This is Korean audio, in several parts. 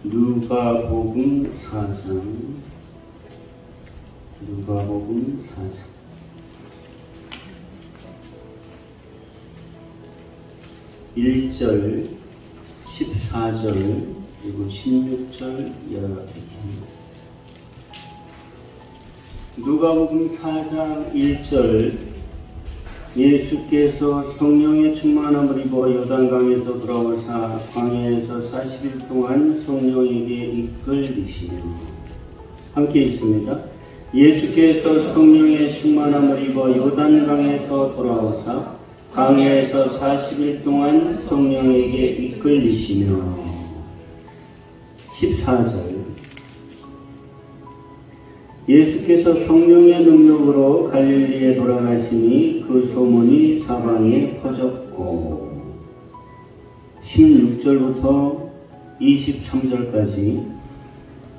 누가복음 4장. 누가복음 4장. 1절, 14절, 그리고 16절 이렇게. 누가복음 4장 1절. 예수께서 성령의 충만함을 입어 요단강에서 돌아오사 광야에서 40일 동안 성령에게 이끌리시며. 함께 있습니다. 예수께서 성령의 충만함을 입어 요단강에서 돌아오사 광야에서 40일 동안 성령에게 이끌리시며. 14절. 예수께서 성령의 능력으로 갈릴리에 돌아가시니 그 소문이 사방에 퍼졌고. 16절부터 23절까지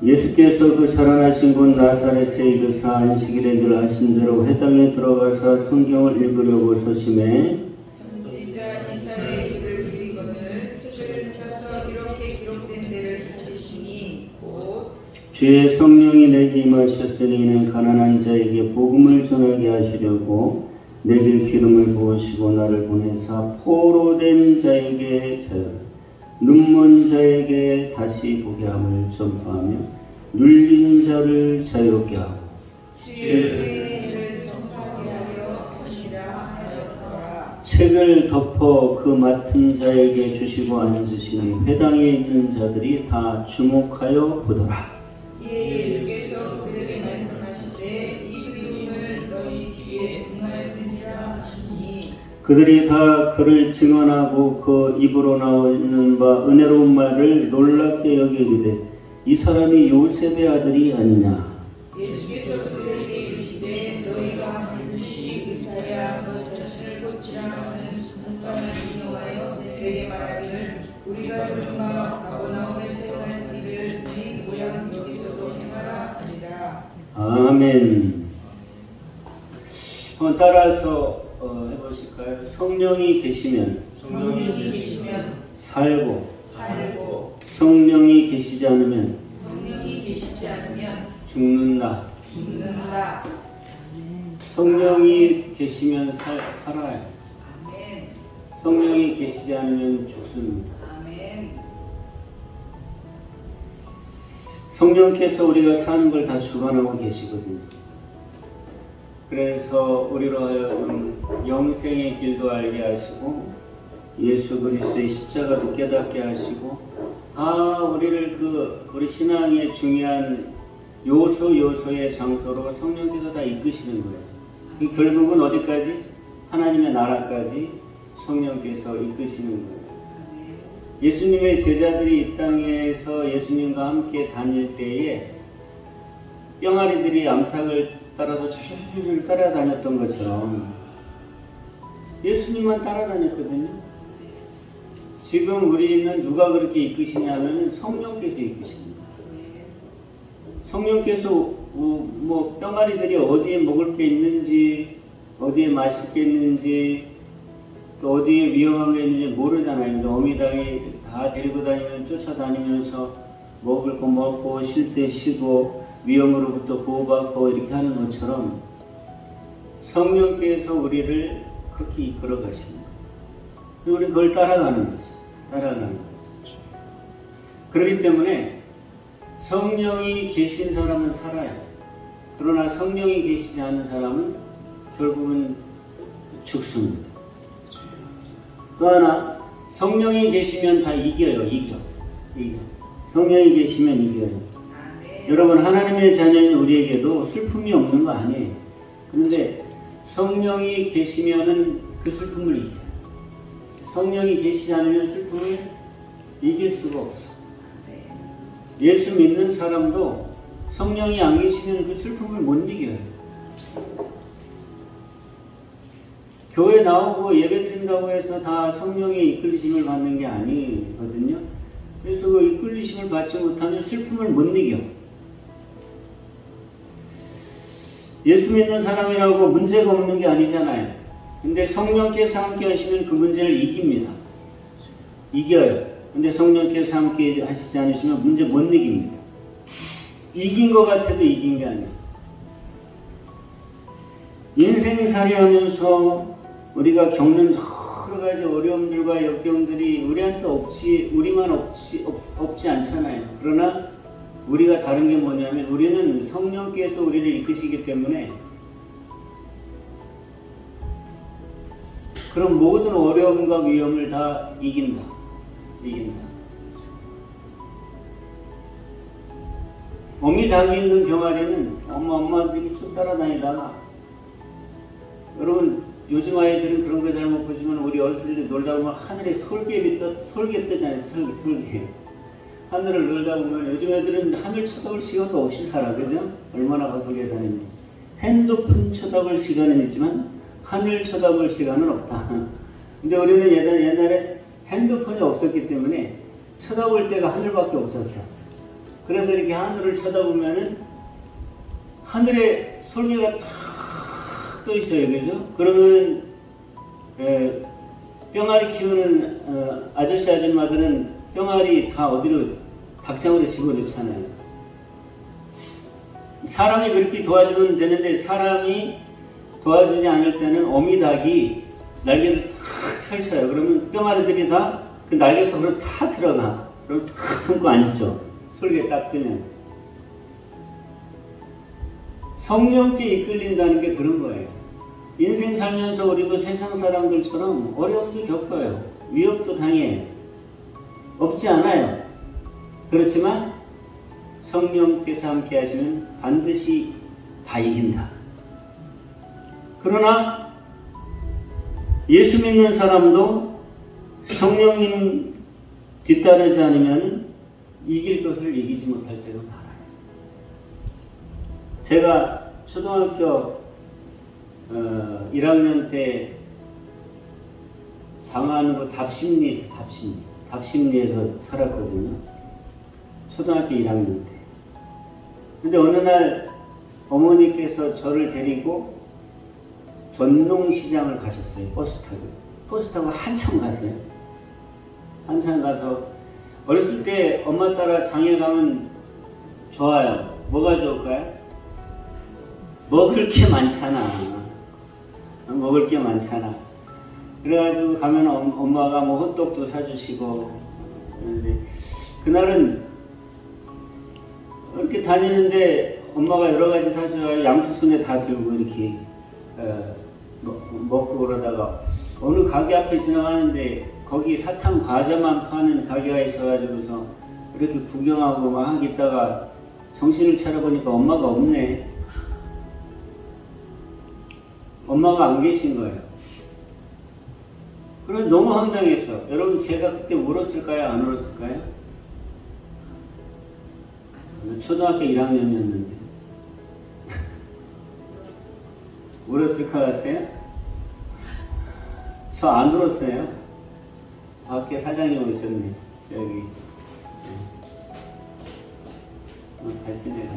예수께서 그 자라나신 곳 나사렛에 이르사 안식일에 늘 하신 대로 회당에 들어가서 성경을 읽으려고 서심해 선지자 이사야의 글을 읽거늘 책을 펴서 이렇게 기록된 데를 찾으시니 곧 주의 성령이 내게 임하셨으니 이는 가난한 자에게 복음을 전하게 하시려고 내게 기름을 부으시고 나를 보내사 포로된 자에게 자유, 눈먼 자에게 다시 보게 함을 전파하며 눌린 자를 자유롭게 하고 주의 은혜를 전파하게 하려 하시라 하였더라. 책을 덮어 그 맡은 자에게 주시고 앉으시니 회당에 있는 자들이 다 주목하여 보더라. 예수께서 그들에게 말씀하시되 이 기름을 너희 귀에 응하여지니라 하시니 그들이 다 그를 증언하고 그 입으로 나오는 바 은혜로운 말을 놀랍게 여기기되 이 사람이 요셉의 아들이 아니냐. 예수께서 그들에게 이르시되 너희가 반드시 의사야 너 자신을 고치라 하는 순간을 인용하여 내게 말하기를 우리가 들은 바 가버나움에서 행한 일을 네 고향 여기서도 행하라 하니라. 아멘. 한번 따라서 해보실까요? 성령이 계시면 살고 성령이 계시지 않으면 죽는다. 성령이 계시면 살아요. 아멘. 성령이 계시지 않으면 죽습니다. 아멘. 성령께서 우리가 사는 걸 다 주관하고 계시거든요. 그래서 우리로 하여금 영생의 길도 알게 하시고 예수 그리스도의 십자가도 깨닫게 하시고 다 우리를 우리 신앙의 중요한 요소의 장소로 성령께서 다 이끄시는 거예요. 결국은 어디까지? 하나님의 나라까지 성령께서 이끄시는 거예요. 예수님의 제자들이 이 땅에서 예수님과 함께 다닐 때에 뿅아리들이 암탉을 따라서 줄줄 따라다녔던 것처럼 예수님만 따라다녔거든요. 지금 우리는 누가 그렇게 이끄시냐면 성령께서 이끄십니다. 성령께서 뿅아리들이 어디에 먹을 게 있는지 어디에 마실 게 있는지 또 어디에 위험한 게 있는지 모르잖아요. 어미당이 다 데리고 다니면 쫓아다니면서 먹을 거 먹고 쉴 때 쉬고 위험으로부터 보호받고 이렇게 하는 것처럼 성령께서 우리를 그렇게 이끌어 가십니다. 우리 그걸 따라가는 거죠. 그렇기 때문에 성령이 계신 사람은 살아요. 그러나 성령이 계시지 않은 사람은 결국은 죽습니다. 또 하나, 성령이 계시면 다 이겨요. 성령이 계시면 이겨요. 여러분, 하나님의 자녀인 우리에게도 슬픔이 없는 거 아니에요. 그런데 성령이 계시면은 그 슬픔을 이겨요. 성령이 계시지 않으면 슬픔을 이길 수가 없어. 예수 믿는 사람도 성령이 안 계시면 그 슬픔을 못 이겨요. 교회 나오고 예배 드린다고 해서 다 성령의 이끌리심을 받는 게 아니거든요. 그래서 그 이끌리심을 받지 못하면 슬픔을 못 이겨. 예수 믿는 사람이라고 문제가 없는 게 아니잖아요. 근데 성령께서 함께 하시면 그 문제를 이깁니다. 이겨요. 근데 성령께서 함께 하시지 않으시면 문제 못 이깁니다. 이긴 것 같아도 이긴 게 아니에요. 인생살이 하면서 우리가 겪는 여러 가지 어려움들과 역경들이 우리한테 우리만 없지 않잖아요. 그러나 우리가 다른 게 뭐냐면 우리는 성령께서 우리를 이끄시기 때문에 그런 모든 어려움과 위험을 다 이긴다. 어미 닭이 있는 병아리는 엄마들이 쭉 따라다니다가, 여러분 요즘 아이들은 그런 거 잘 못 보지만 우리 어렸을 때 놀다 보면 하늘에 솔개 뜨잖아요. 솔개. 하늘을 놀다 보면 요즘 애들은 하늘 쳐다볼 시간도 없이 살아. 그죠? 얼마나 거슬게 사는지. 핸드폰 쳐다볼 시간은 있지만 하늘 쳐다볼 시간은 없다. 근데 우리는 옛날에 핸드폰이 없었기 때문에 쳐다볼 때가 하늘밖에 없었어. 그래서 이렇게 하늘을 쳐다보면은 하늘에 솔개가 쫙 떠 있어요. 그죠? 그러면 병아리 키우는 아저씨 아줌마들은 병아리 다 어디로 닭장으로 집어넣잖아요. 사람이 그렇게 도와주면 되는데 사람이 도와주지 않을 때는 어미닭이 날개를 탁 펼쳐요. 그러면 병아리들이 다 그 날개 속으로 다 들어가. 그럼 탁 품고 앉죠. 솔개 딱 뜨면. 성령께 이끌린다는 게 그런 거예요. 인생 살면서 우리도 세상 사람들처럼 어려움도 겪어요. 위협도 당해요. 없지 않아요. 그렇지만 성령께서 함께 하시면 반드시 다 이긴다. 그러나 예수 믿는 사람도 성령님 뒤따르지 않으면 이길 것을 이기지 못할 때가 많아요. 제가 초등학교 1학년 때 장안구 답심리에서 살았거든요. 초등학교 1학년 때. 근데 어느 날 어머니께서 저를 데리고 전농시장을 가셨어요. 버스 타고 한참 갔어요. 한참 가서, 어렸을 때 엄마 따라 장에 가면 좋아요. 뭐가 좋을까요? 먹을 게 많잖아. 그래가지고 가면 엄마가 뭐 호떡도 사주시고. 그런데 그날은 이렇게 다니는데 엄마가 여러 가지 사주셔서 양쪽손에 다 들고 이렇게 먹고 그러다가 어느 가게 앞에 지나가는데 거기 사탕 과자만 파는 가게가 있어가지고서 이렇게 구경하고 막 있다가 정신을 차려보니까 엄마가 없네. 엄마가 안 계신 거예요. 그래서 너무 황당했어. 여러분, 제가 그때 울었을까요? 안 울었을까요? 초등학교 1학년이었는데 울었을 것 같아요? 저 안 울었어요. 밖에 사장님 오셨네. 여기 가시네.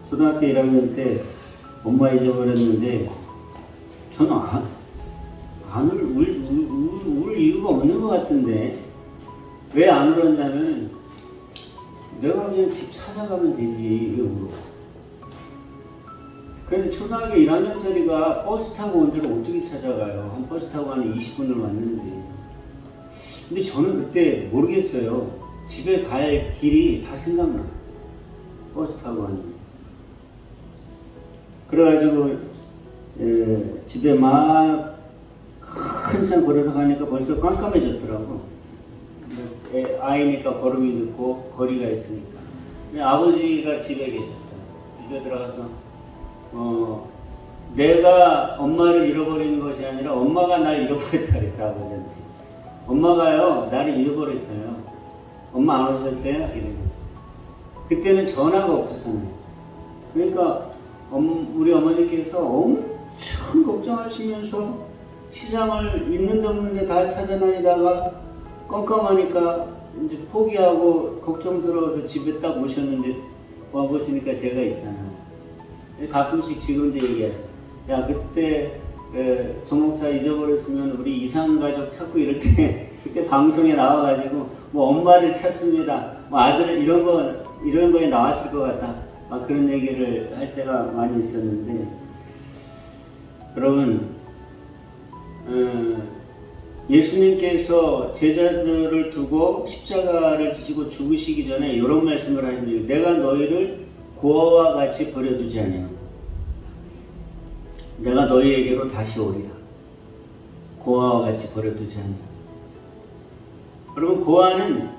초등학교 1학년 때 엄마 잊어버렸는데 저는 울 이유가 없는 것 같은데 왜 안 울었냐면 내가 그냥 집 찾아가면 되지 왜 울어. 그런데 초등학교 1학년짜리가 버스 타고 온 데를 어떻게 찾아가요. 한 버스 타고 한 20분을 왔는데. 근데 저는 그때 모르겠어요. 집에 갈 길이 다 생각나. 버스 타고 왔는데. 그래가지고 집에 막 한참 걸어서 가니까 벌써 깜깜해졌더라고. 아이니까 걸음이 늦고 거리가 있으니까. 아버지가 집에 계셨어요. 집에 들어가서 내가 엄마를 잃어버린 것이 아니라 엄마가 날 잃어버렸다 그랬어. 아버지한테. 엄마가요 나를 잃어버렸어요. 엄마 안 오셨어요? 이러고. 그때는 전화가 없었잖아요. 그러니까 우리 어머니께서 엄청 걱정하시면서 시장을 있는 데 없는 데 다 찾아다니다가 깜깜하니까 이제 포기하고 걱정스러워서 집에 딱 오셨는데 와보시니까 제가 있잖아. 가끔씩 지금도 얘기하죠. 야, 그때 정목사 잊어버렸으면 우리 이상가족 찾고 이럴 때 그때 방송에 나와가지고 뭐 엄마를 찾습니다. 뭐 아들 이런 거에 나왔을 것 같다. 막 그런 얘기를 할 때가 많이 있었는데, 여러분, 예수님께서 제자들을 두고 십자가를 지시고 죽으시기 전에 이런 말씀을 하십니다. 내가 너희를 고아와 같이 버려두지 아니하고 내가 너희에게로 다시 오리라. 고아와 같이 버려두지 아니하고. 여러분, 고아는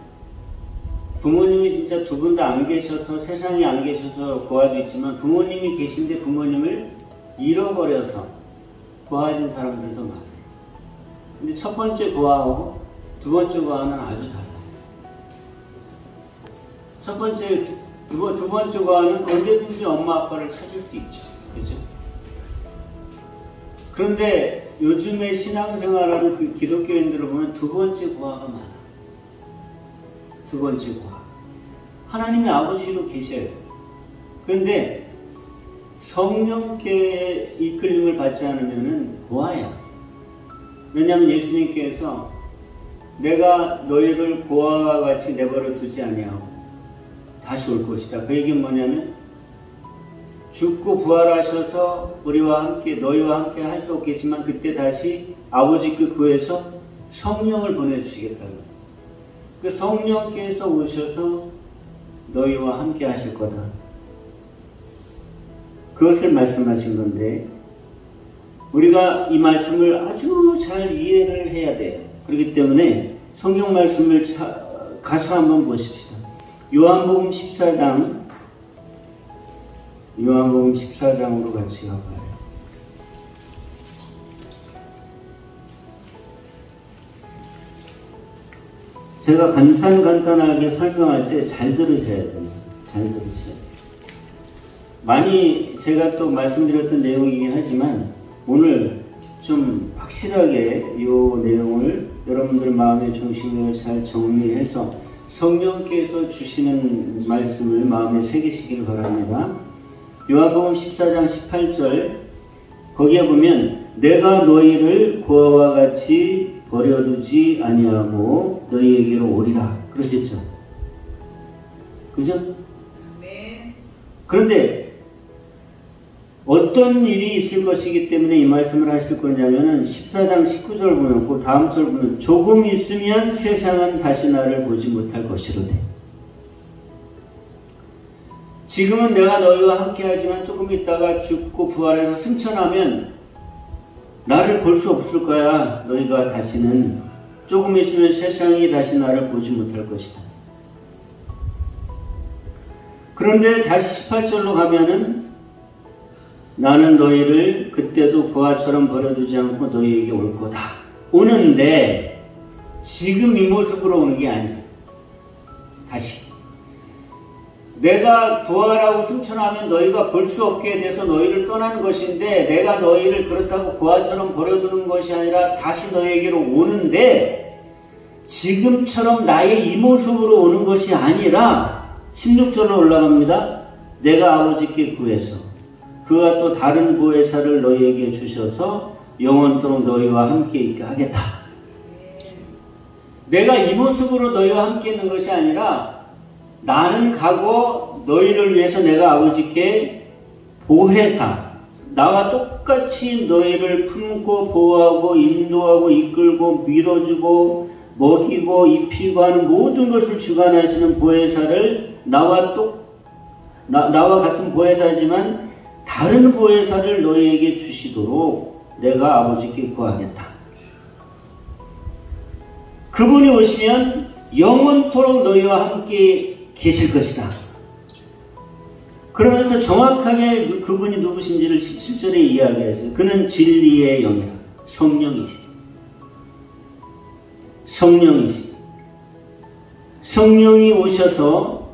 부모님이 진짜 두 분 다 안 계셔서, 세상에 안 계셔서 고아도 있지만, 부모님이 계신데 부모님을 잃어버려서 고아된 사람들도 많아요. 근데 첫 번째 고아하고 두 번째 고아는 아주 달라요. 두 번째 고아는 언제든지 엄마 아빠를 찾을 수 있죠. 그죠? 그런데 요즘에 신앙생활하는 그 기독교인들을 보면 두 번째 고아가 많아요. 두 번째 고아. 하나님의 아버지로 계셔요. 그런데 성령께 이끌림을 받지 않으면 고아야. 왜냐하면 예수님께서 내가 너희를 고아와 같이 내버려 두지 아니하고 다시 올 것이다. 그 얘기는 뭐냐면 죽고 부활하셔서 우리와 함께, 너희와 함께 할 수 없겠지만 그때 다시 아버지께 구해서 성령을 보내주시겠다고. 그 성령께서 오셔서 너희와 함께 하실 거다. 그것을 말씀하신 건데, 우리가 이 말씀을 아주 잘 이해를 해야 돼요. 그렇기 때문에 성경 말씀을 가서 한번 보십시다. 요한복음 14장으로 같이 가봐요. 제가 간단하게 설명할 때 잘 들으셔야 돼요. 잘 들으셔야 돼요. 많이 제가 또 말씀드렸던 내용이긴 하지만 오늘 좀 확실하게 이 내용을 여러분들 마음의 중심을 잘 정리해서 성령께서 주시는 말씀을 마음에 새기시길 바랍니다. 요한복음 14장 18절, 거기에 보면 내가 너희를 고아와 같이 버려두지 아니하고 너희에게로 오리라 그러셨죠. 그죠? 네. 그런데 어떤 일이 있을 것이기 때문에 이 말씀을 하실 거냐면은 14장 19절 보면, 그 다음 절 보면 조금 있으면 세상은 다시 나를 보지 못할 것이로되. 지금은 내가 너희와 함께 하지만 조금 있다가 죽고 부활해서 승천하면 나를 볼 수 없을 거야. 너희가 다시는, 조금 있으면 세상이 다시 나를 보지 못할 것이다. 그런데 다시 18절로 가면은 나는 너희를 그때도 고아처럼 버려두지 않고 너희에게 올 거다. 오는데 지금 이 모습으로 오는 게 아니에요. 다시 내가 부활하고 승천하면 너희가 볼 수 없게 돼서 너희를 떠나는 것인데, 내가 너희를 그렇다고 고아처럼 버려두는 것이 아니라 다시 너희에게로 오는데, 지금처럼 나의 이 모습으로 오는 것이 아니라 16절로 올라갑니다. 내가 아버지께 구해서 그가 또 다른 보혜사를 너희에게 주셔서 영원토록 너희와 함께 있게 하겠다. 내가 이 모습으로 너희와 함께 있는 것이 아니라 나는 가고 너희를 위해서 내가 아버지께 보혜사, 나와 똑같이 너희를 품고 보호하고 인도하고 이끌고 밀어주고 먹이고 입히고 하는 모든 것을 주관하시는 보혜사를 나와 같은 보혜사지만 다른 보혜사를 너희에게 주시도록 내가 아버지께 구하겠다. 그분이 오시면 영원토록 너희와 함께 계실 것이다. 그러면서 정확하게 그분이 누구신지를 17절에 이야기했어요. 그는 진리의 영이라. 성령이시다. 성령이시다. 성령이 오셔서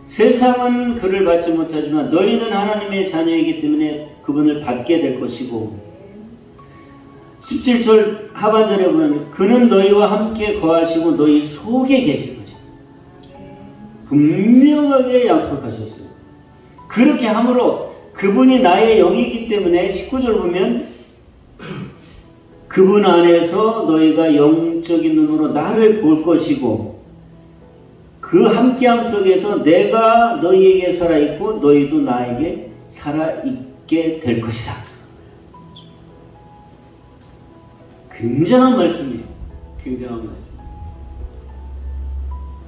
세상은 그를 받지 못하지만 너희는 하나님의 자녀이기 때문에 그분을 받게 될 것이고, 17절 하반절에 보면 그는 너희와 함께 거하시고 너희 속에 계실 것이다. 분명하게 약속하셨어요. 그렇게 함으로 그분이 나의 영이기 때문에 19절 보면 그분 안에서 너희가 영적인 눈으로 나를 볼 것이고 그 함께함 속에서 내가 너희에게 살아있고 너희도 나에게 살아있게 될 것이다. 굉장한 말씀이에요. 굉장한 말씀.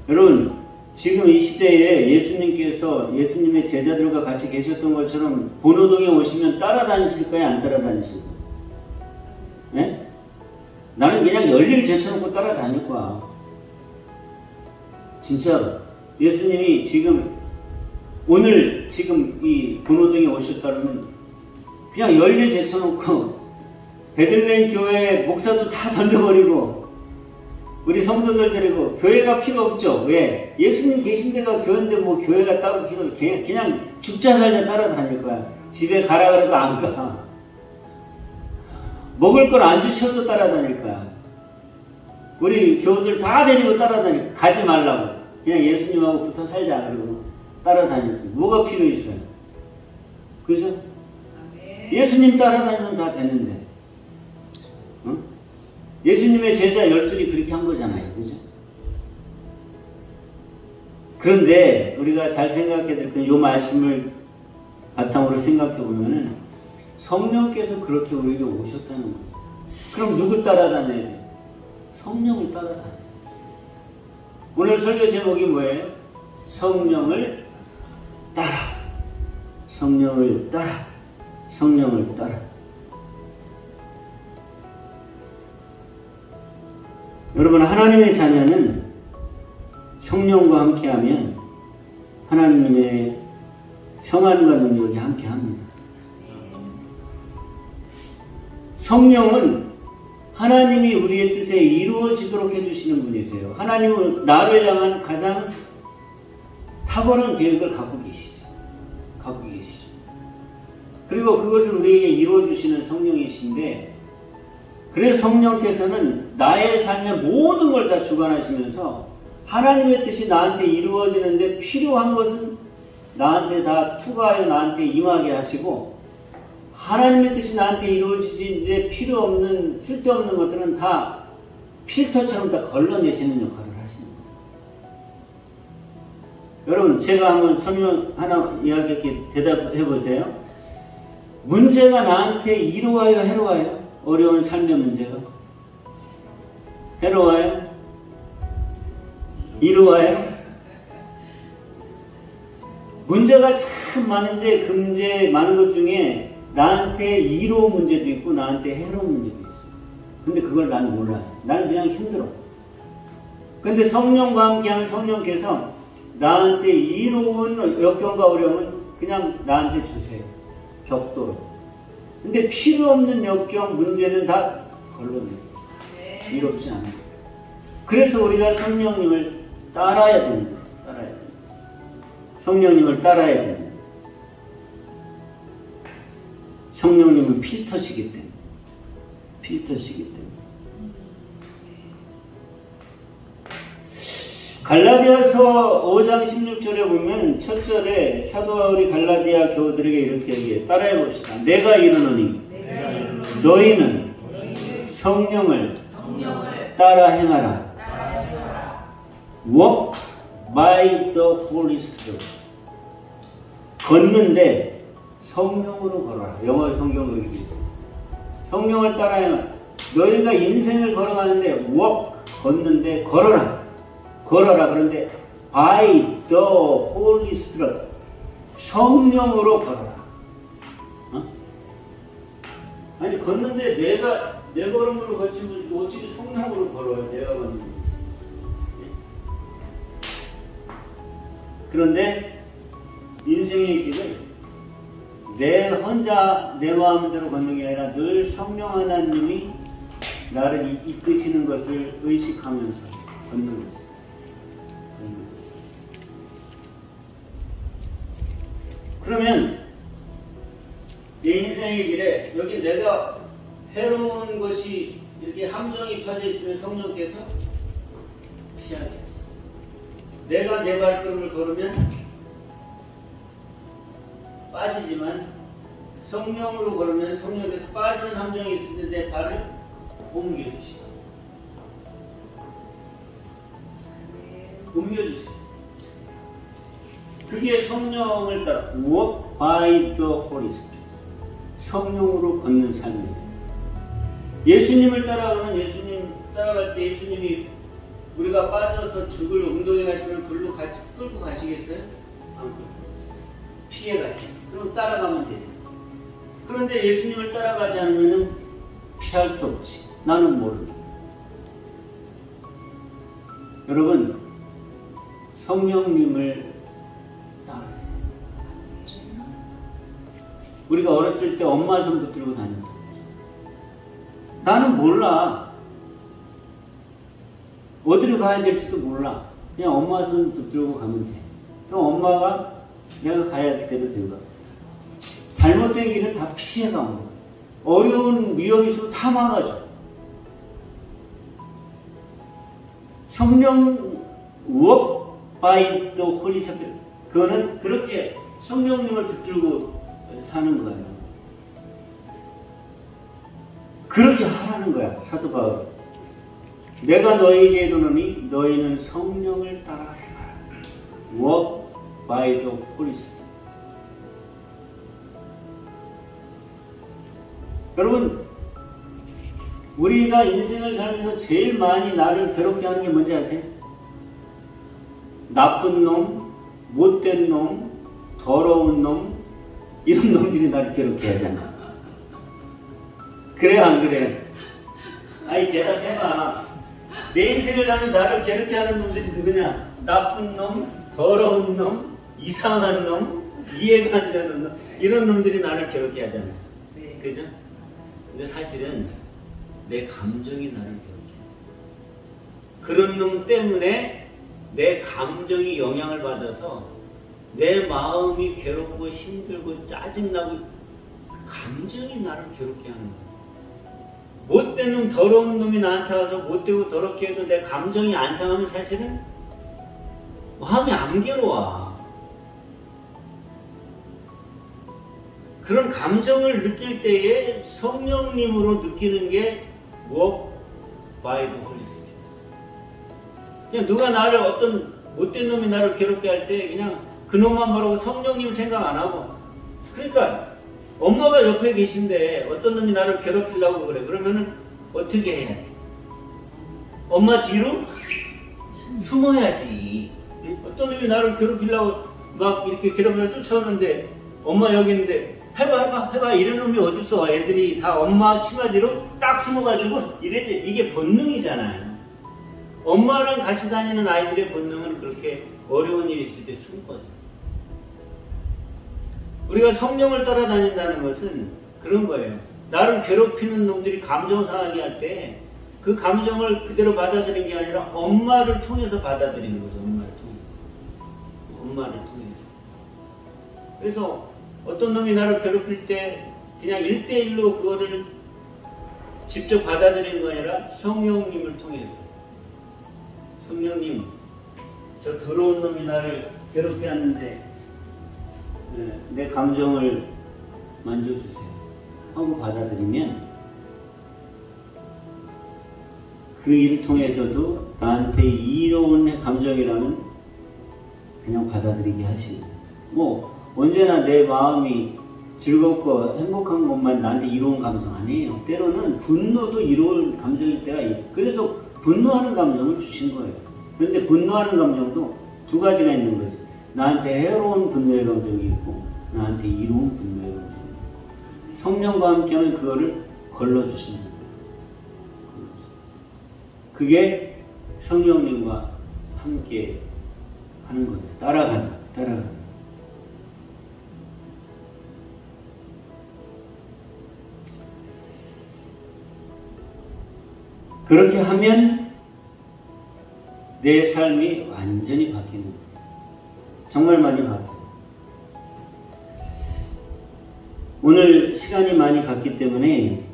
여러분, 지금 이 시대에 예수님께서 예수님의 제자들과 같이 계셨던 것처럼 본호동에 오시면 따라다니실까요? 안 따라다니실까요? 네? 나는 그냥 열일 제쳐놓고 따라다닐 거야. 진짜로. 예수님이 오늘 이 본호동에 오셨다면 그냥 열일 제쳐놓고 베들레헴 교회 목사도 다 던져버리고 우리 성도들 데리고 교회가 필요 없죠. 왜? 예수님 계신 데가 교회인데 뭐 교회가 따로 필요 없어. 그냥 죽자 살자 따라다닐 거야. 집에 가라 그래도 안 가. 먹을 걸 안 주셔도 따라다닐 거야. 우리 교우들 다 데리고 따라다니고 가지 말라고. 그냥 예수님하고 붙어 살자 그러고 따라다니고. 뭐가 필요 있어요? 그죠? 예수님 따라다니면 다 되는데. 어? 예수님의 제자 12이 그렇게 한 거잖아요. 그죠? 그런데 우리가 잘 생각해야 될 건 이 말씀을 바탕으로 생각해 보면은 성령께서 그렇게 우리에게 오셨다는 거예요. 그럼 누구 따라다녀야 돼요? 성령을 따라다녀야 돼요. 오늘 설교 제목이 뭐예요? 성령을 따라. 성령을 따라. 성령을 따라. 여러분, 하나님의 자녀는 성령과 함께하면 하나님의 평안과 능력이 함께합니다. 성령은 하나님이 우리의 뜻에 이루어지도록 해주시는 분이세요. 하나님은 나를 향한 가장 탁월한 계획을 갖고 계시죠. 그리고 그것을 우리에게 이루어주시는 성령이신데, 그래서 성령께서는 나의 삶의 모든 걸 다 주관하시면서 하나님의 뜻이 나한테 이루어지는데 필요한 것은 나한테 다 투과하여 나한테 임하게 하시고, 하나님의 뜻이 나한테 이루어지는데 필요 없는 쓸데없는 것들은 다 필터처럼 다 걸러내시는 역할을 하시는 거예요. 여러분, 제가 한번 설명 하나 이야기할게. 대답해 보세요. 문제가 나한테 이루어요, 해로워요? 어려운 삶의 문제가 해로워요? 이루어요? 문제가 참 많은데 그 문제 많은 것 중에 나한테 이로운 문제도 있고 나한테 해로운 문제도 있어요. 근데 그걸 나는 몰라요. 나는 그냥 힘들어. 근데 성령과 함께하는 성령께서 나한테 이로운 역경과 어려움은 그냥 나한테 주세요. 벽도로. 근데 필요 없는 역경, 문제는 다 걸러내세요. 이롭지 않아요. 그래서 우리가 성령님을 따라야 됩니다. 성령님을 따라야 됩니다. 성령님은 필터시기 때문에. 갈라디아서 5장 16절에 보면 첫 절에 사도 바울이 갈라디아 교우들에게 이렇게 얘기해요. 따라해 봅시다. 내가 이르노니 너희는 성령을 따라 행하라. Walk by the Holy Spirit. 걷는데 성령으로 걸어라. 영어 성경으로 이렇게 있어요. 성령을 따라 행하라. 너희가 인생을 걸어가는데 walk, 걷는데 걸어라. 그런데 by the Holy Spirit. 성령으로 걸어라. 아니, 걷는데 내 걸음으로 걷지면 어떻게 성령으로 걸어요? 내가 걷는 게 있어요. 그런데 인생의 길을 내 혼자 내 마음대로 걷는 게 아니라 늘 성령 하나님이 나를 이끄시는 것을 의식하면서 걷는 것이죠. 그러면 내 인생의 길에 여기 내가 해로운 것이 이렇게 함정이 파져 있으면 성령께서 피하게 했어. 내가 내 발걸음을 걸으면 빠지지만 성령으로 걸으면 성령에서 빠지는 함정이 있을 때 내 발을 옮겨주시죠. 옮겨주세요. 그게 성령을 따라 walk by the Holy Spirit. 성령으로 걷는 삶이에요. 예수님을 따라가면 예수님 따라갈 때 예수님이 우리가 빠져서 죽을 웅덩이 가시면 글로 같이 끌고 가시겠어요? 안 끌고 가시겠어요. 피해 가시겠어요. 그럼 따라가면 되잖아요. 그런데 예수님을 따라가지 않으면 피할 수 없지. 나는 모르니. 여러분, 성령님을 따르세요. 우리가 어렸을 때 엄마 손 붙들고 다닌다. 나는 몰라. 어디로 가야 될지도 몰라. 그냥 엄마 손 붙들고 가면 돼. 그럼 엄마가 내가 가야 할 때로 들어가. 잘못된 길은 다 피해가는 거야. 어려운 위험이 있으면 다 막아줘. 성령 walk by the Holy Spirit. 그거는 그렇게 성령님을 붙들고 사는 거예요. 그렇게 하라는 거야, 사도 바울. 내가 너희에게 이르노니 너희는 성령을 따라 행하라. Walk by the Holy Spirit. 여러분, 우리가 인생을 살면서 제일 많이 나를 괴롭게 하는 게 뭔지 아세요? 나쁜 놈, 못된 놈, 더러운 놈, 이런 놈들이 나를 괴롭게 하잖아. 그래 안 그래? 아이 대답해봐. 내 인생을 사는 나를 괴롭게 하는 놈들이 누구냐? 나쁜 놈, 더러운 놈, 이상한 놈, 이해가 안 되는 놈, 이런 놈들이 나를 괴롭게 하잖아. 네. 그죠? 근데 사실은 내 감정이 나를 괴롭게 해. 그런 놈 때문에 내 감정이 영향을 받아서 내 마음이 괴롭고 힘들고 짜증나고 감정이 나를 괴롭게 하는 거야. 못된 놈, 더러운 놈이 나한테 와서 못되고 더럽게 해도 내 감정이 안 상하면 사실은 마음이 안 괴로워. 그런 감정을 느낄 때에 성령님으로 느끼는 게 walk by the Holy Spirit. 그냥 누가 나를 어떤 못된 놈이 나를 괴롭게 할 때 그냥 그 놈만 바라고 성령님 생각 안 하고, 그러니까 엄마가 옆에 계신데 어떤 놈이 나를 괴롭히려고 그래. 그러면은 어떻게 해야 돼? 엄마 뒤로 숨어야지. 어떤 놈이 나를 괴롭히려고 막 이렇게 괴롭히려고 쫓아오는데 엄마 여기 있는데 해봐 이런 놈이 어딨어. 애들이 다 엄마 치마 뒤로 딱 숨어가지고 이래지. 이게 본능이잖아요. 엄마랑 같이 다니는 아이들의 본능은 그렇게 어려운 일이 있을 때 숨거든. 우리가 성령을 따라다닌다는 것은 그런 거예요. 나를 괴롭히는 놈들이 감정 상하게 할 때 그 감정을 그대로 받아들이는 게 아니라 엄마를 통해서 받아들이는 거죠. 엄마를 통해서. 그래서 어떤 놈이 나를 괴롭힐 때 그냥 1대1로 그거를 직접 받아들이는 거 아니라 성령님을 통해서. 성령님, 저 더러운 놈이 나를 괴롭게 하는데 내 감정을 만져주세요 하고 받아들이면 그 일을 통해서도 나한테 이로운 감정이라면 그냥 받아들이게 하시고, 뭐 언제나 내 마음이 즐겁고 행복한 것만 나한테 이로운 감정 아니에요. 때로는 분노도 이로운 감정일 때가 있어요. 그래서 분노하는 감정을 주신 거예요. 그런데 분노하는 감정도 두 가지가 있는 거지. 나한테 해로운 분노의 감정이 있고 나한테 이로운 분노의 감정이 있고, 성령과 함께하면 그거를 걸러주시는 거예요. 그게 성령님과 함께 하는 거예요. 따라가는. 그렇게 하면 내 삶이 완전히 바뀌는 거예요. 정말 많이 바뀌어요. 오늘 시간이 많이 갔기 때문에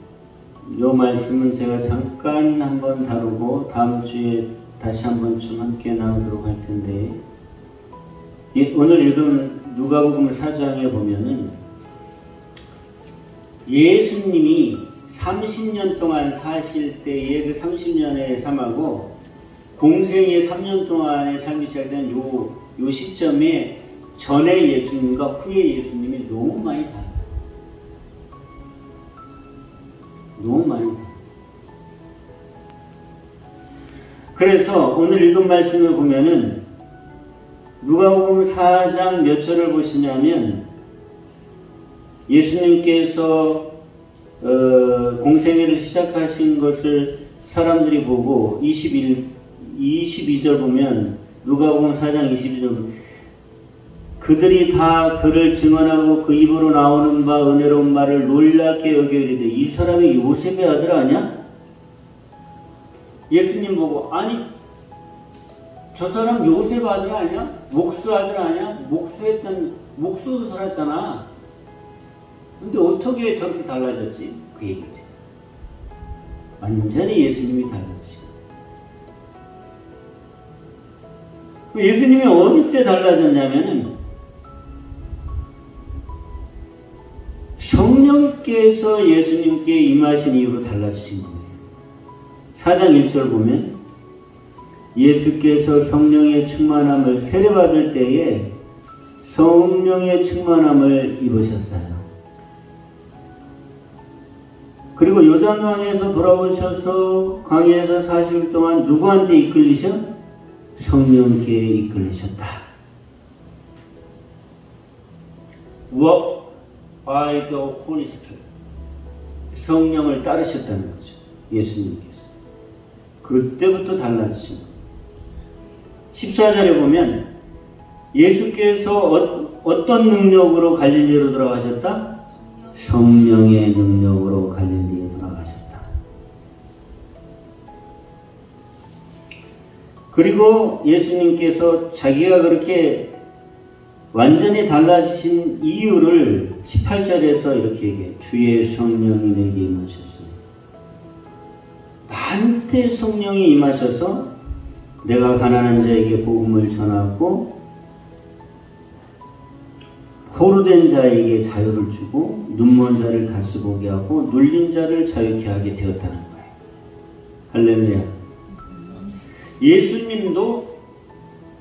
이 말씀은 제가 잠깐 한번 다루고 다음 주에 다시 한번 좀 함께 나누도록 할 텐데, 오늘 읽은 누가복음 4장에 보면은 예수님이 30년 동안 사실 때의 그 30년의 삶하고 공생의 3년 동안의 삶이 시작된 요 시점에 전의 예수님과 후의 예수님이 너무 많이 달라요. 너무 많이 달라요. 그래서 오늘 읽은 말씀을 보면은 누가복음 4장 몇 절을 보시냐면 예수님께서 공생애를 시작하신 것을 사람들이 보고 22절 보면 누가복음 4장 22절 그들이 다 그를 증언하고 그 입으로 나오는 바 은혜로운 말을 놀랍게 여겨 이르되 이 사람이 요셉의 아들 아니야? 예수님 보고 아니 저 사람 요셉 아들 아니야? 목수 아들 아니야? 목수로 살았잖아. 근데 어떻게 저렇게 달라졌지? 그 얘기지. 완전히 예수님이 달라지죠. 예수님이 어느 때 달라졌냐면은 성령께서 예수님께 임하신 이후로 달라지신 거예요. 4장 1절 보면 예수께서 성령의 충만함을 세례받을 때에 성령의 충만함을 입으셨어요. 그리고 요단강에서 돌아오셔서 광야에서 40일 동안 누구한테 이끌리셔? 성령께 이끌리셨다. Walk by the Holy Spirit. 성령을 따르셨다는 거죠. 예수님께서. 그때부터 달라지신 거예요. 14절에 보면 예수께서 어떤 능력으로 갈릴리로 돌아가셨다? 성령의 능력으로 갈릴리에 돌아가셨다. 그리고 예수님께서 자기가 그렇게 완전히 달라지신 이유를 18절에서 이렇게 얘기해요. 주의 성령이 내게 임하셨으니 나한테 성령이 임하셔서 내가 가난한 자에게 복음을 전하고 포로된 자에게 자유를 주고 눈먼 자를 다시 보게 하고 눌린 자를 자유케 하게 되었다는 거예요. 할렐루야. 예수님도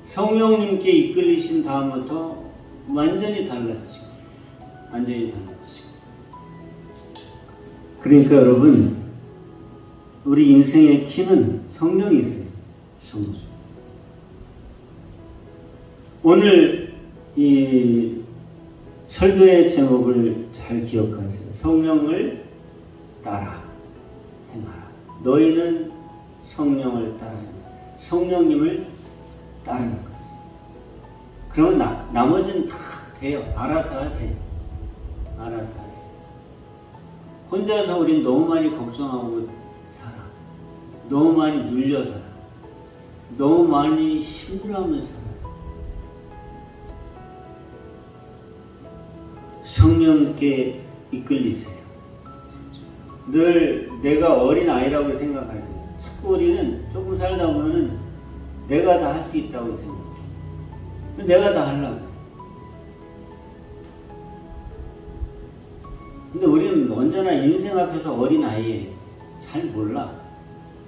성령님께 이끌리신 다음부터 완전히 달라지고 완전히 달라지고. 그러니까 여러분 우리 인생의 키는 성령이세요. 성령. 오늘 이 설교의 제목을 잘 기억하세요. 성령을 따라 행하라. 너희는 성령을 따라 행하라. 성령님을 따르는 거지. 그러면 나머지는 다 돼요. 알아서 하세요. 알아서 하세요. 혼자서 우린 너무 많이 걱정하고 살아. 너무 많이 눌려 살아. 너무 많이 힘들어하면서 살아. 성령께 이끌리세요. 늘 내가 어린 아이라고 생각하세요. 자꾸 우리는 조금 살다 보면은 내가 다 할 수 있다고 생각해. 내가 다 하려고. 근데 우리는 언제나 인생 앞에서 어린 아이에 잘 몰라.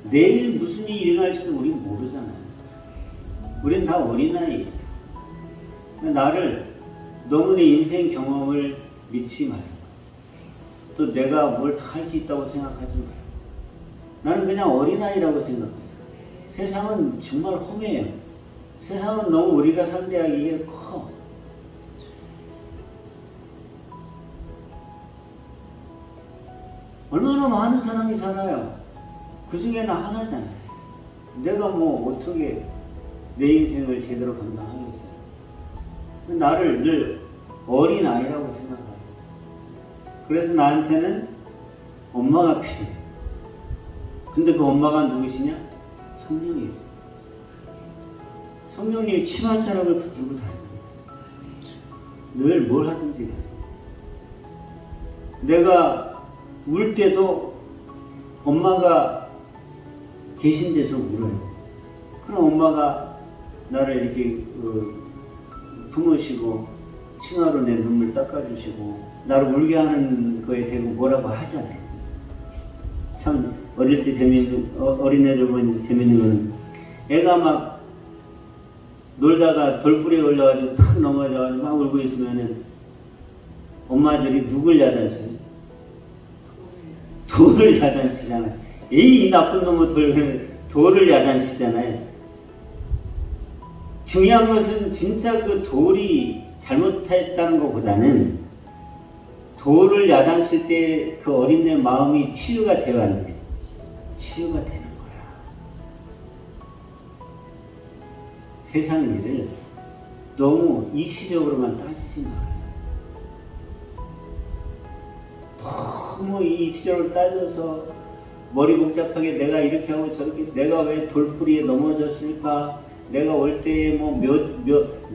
내일 무슨 일이 일어날지도 우리는 모르잖아요. 우리는 다 어린 아이예요. 나를 너무 내 인생 경험을 믿지 말고 또 내가 뭘 다 할 수 있다고 생각하지 말고 나는 그냥 어린아이라고 생각해요. 세상은 정말 험해요. 세상은 너무 우리가 상대하기에 커. 얼마나 많은 사람이 살아요. 그 중에 나 하나잖아요. 내가 뭐 어떻게 내 인생을 제대로 감당하겠어요. 나를 늘 어린아이라고 생각하죠. 그래서 나한테는 엄마가 필요해. 근데 그 엄마가 누구시냐? 성령이 있어요. 성령님이 치마자락을 붙들고 다녀요. 늘 뭘 하든지 간에. 내가 울 때도 엄마가 계신 데서 울어요. 그럼 엄마가 나를 이렇게 품으시고 치마로 내 눈물 닦아주시고 나를 울게 하는 거에 대고 뭐라고 하잖아요. 참 어릴 때 재밌는 어린애들 보니 재밌는 거는 애가 막 놀다가 돌부리에 올라가지고 탁 넘어져가지고 막 울고 있으면은 엄마들이 누굴 야단쳐요? 돌을 야단치잖아요. 이 나쁜 놈의 돌을 야단치잖아요. 중요한 것은 진짜 그 돌이 잘못했다는 것보다는 돌을 야단칠 때 그 어린애 마음이 치유가 돼야 안 돼. 치유가 되는 거야. 세상 일을 너무 이시적으로만 따지지 마. 너무 이시적으로 따져서 머리 복잡하게 내가 이렇게 하고 저렇게 내가 왜 돌풀이에 넘어졌을까? 내가 올 때에 뭐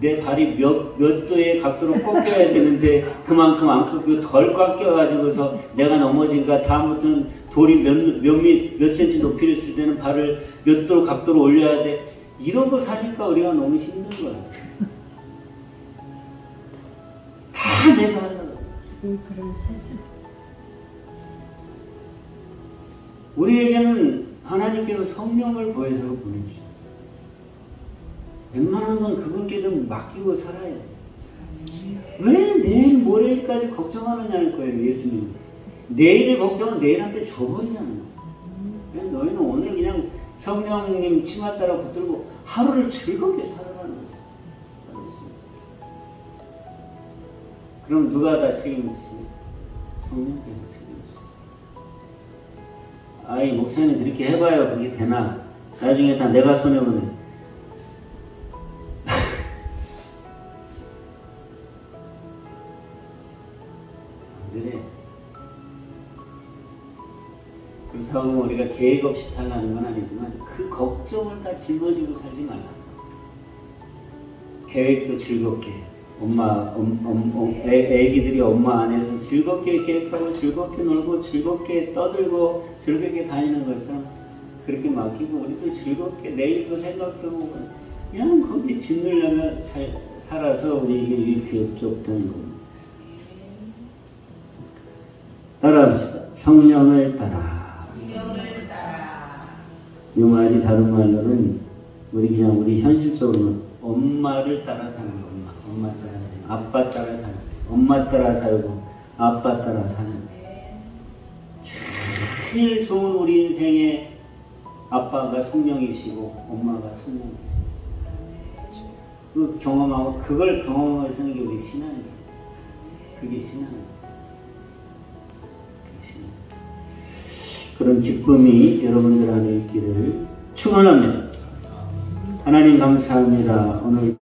내 발이 몇 도의 각도로 꺾여야 되는데 그만큼 안 꺾이고 덜 꺾여가지고서 내가 넘어지니까 다음부터는 돌이 몇 센치 높이를 있을 때는 발을 몇 도 각도로 올려야 돼. 이런 거 사니까 우리가 너무 힘든 거야. 다 내가 하려고. 그런 세상. 우리에게는 하나님께서 성령을 보혜사로 보내주셨어요. 웬만한 건 그분께 좀 맡기고 살아야 돼. 왜 내일 모레까지 걱정하느냐는 거예요, 예수님. 내일을 걱정은 내일한테 줘버리냐는 거예요. 너희는 오늘 그냥 성령님 치마 따라 붙들고 하루를 즐겁게 살아가는 거예요. 그럼 누가 다 책임지시냐? 성령께서 책임지세요. 아이, 목사님 그렇게 해봐요. 그게 되나? 나중에 다 내가 손해보네. 그래. 그렇다고 우리가 계획 없이 살라는 건 아니지만 그 걱정을 다 짊어지고 살지 말라는 거지. 계획도 즐겁게 애기들이 엄마 안에서 즐겁게 계획하고 즐겁게 놀고 즐겁게 떠들고 즐겁게 다니는 것처럼 그렇게 맡기고 우리도 즐겁게 내일도 생각하고 그냥 거기에 짓누려면 살아서 우리에게 이렇게 없다는 겁니다. 따라합시다. 성령을 따라. 성령을 따라. 이 말이 다른 말로는 우리 현실적으로는 엄마를 따라 사는 거. 엄마 따라 사는 아빠 따라 사는 엄마 따라 살고 아빠 따라 사는 제일 좋은 우리 인생의 아빠가 성령이시고 엄마가 성령이시고 그 경험하고 그걸 경험하고 사는 게 우리 신앙이에요. 그게 신앙이에요. 그런 기쁨이 여러분들 안에 있기를 축원합니다. 하나님 감사합니다. 오늘